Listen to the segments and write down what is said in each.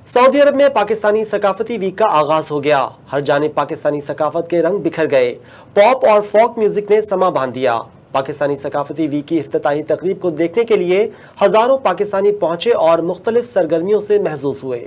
Saudi अरब में Pakistani सकाफती week का आगाज हो गया। हर जानिब पाकिस्तानी सकाफत के रंग बिखर गए। पॉप और फोक म्यूजिक ने समा बांध दिया। पाकिस्तानी सकाफती वीक की इफ्तिताही तकरीब को देखने के लिए हजारों पाकिस्तानी पहुंचे और मुख्तलिफ सरगर्मियों से महजूज हुए।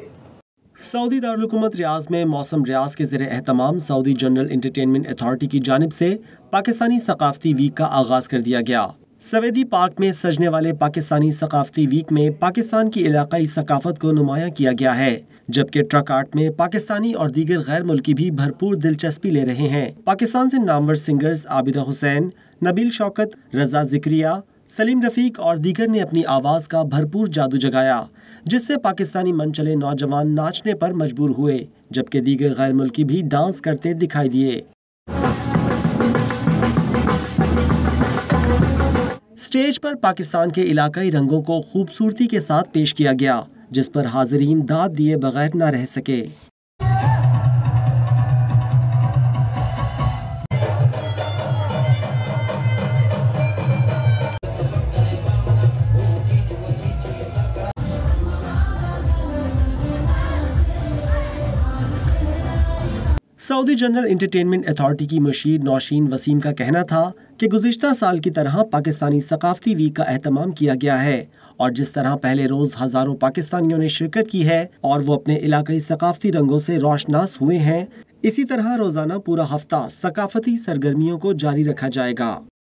सऊदी दारुल हुकूमत रियाज में मौसम रियाज के ज़रिए एहतमाम सऊदी जनरल एंटरटेनमेंट अथॉरिटी की जानिब से पाकिस्तानी सकाफती वीक का आगाज कर दिया गया। सवेदी पार्क में सजने वाले पाकिस्तानी सकाफती वीक में पाकिस्तान की इलाकाई सकाफत को नुमायां किया गया है, जबकि ट्रक आर्ट में पाकिस्तानी और दीगर गैर मुल्की भी भरपूर दिलचस्पी ले रहे हैं। पाकिस्तान से नामवर सिंगर्स आबिदा हुसैन, नबील शौकत, रजा जिक्रिया, सलीम रफीक और दीगर ने अपनी आवाज़ का भरपूर जादू जगाया, जिससे पाकिस्तानी मनचले नौजवान नाचने पर मजबूर हुए, जबकि दीगर गैर मुल्की भी डांस करते दिखाई दिए। स्टेज पर पाकिस्तान के इलाकाई रंगों को खूबसूरती के साथ पेश किया गया, जिस पर हाज़रीन दाद दिए बगैर न रह सके। सऊदी जनरल एंटरटेनमेंट अथॉरिटी की मुशीर नौशीन वसीम का कहना था कि गुज़िश्ता साल की तरह पाकिस्तानी सकाफती वीक का एहतमाम किया गया है और जिस तरह पहले रोज़ हज़ारों पाकिस्तानियों ने शिरकत की है और वो अपने इलाकाई सकाफती रंगों से रोशनास हुए हैं, इसी तरह रोज़ाना पूरा हफ्ता सकाफती सरगर्मियों को जारी रखा जाएगा।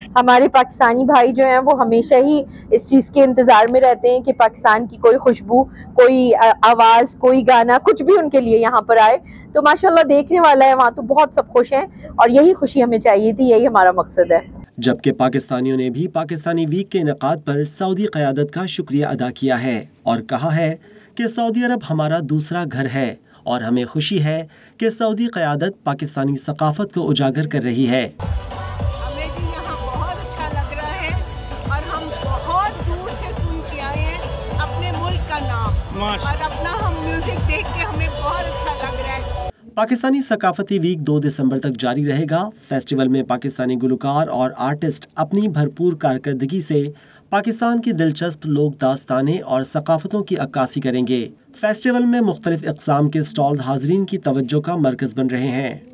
हमारे पाकिस्तानी भाई जो हैं वो हमेशा ही इस चीज़ के इंतज़ार में रहते हैं कि पाकिस्तान की कोई खुशबू, कोई आवाज़, कोई गाना, कुछ भी उनके लिए यहाँ पर आए। तो माशाल्लाह देखने वाला है, वहाँ तो बहुत सब खुश हैं और यही खुशी हमें चाहिए थी, यही हमारा मकसद है। जबकि पाकिस्तानियों ने भी पाकिस्तानी वीक के इनेकाद पर सऊदी क़यादत का शुक्रिया अदा किया है और कहा है कि सऊदी अरब हमारा दूसरा घर है और हमें खुशी है कि सऊदी क़यादत पाकिस्तानी सकाफत को उजागर कर रही है। और अपना हम म्यूजिक देख के हमें बहुत अच्छा लग रहा है। पाकिस्तानी सकाफती वीक 2 दिसंबर तक जारी रहेगा। फेस्टिवल में पाकिस्तानी गुलकार और आर्टिस्ट अपनी भरपूर कारकर्दगी से पाकिस्तान की दिलचस्प लोक दास्तानें और सकाफतों की अक्कासी करेंगे। फेस्टिवल में मुख्तलिफ इक़साम के स्टॉल हाज़रीन की तवज्जो का मरकज़ बन रहे हैं।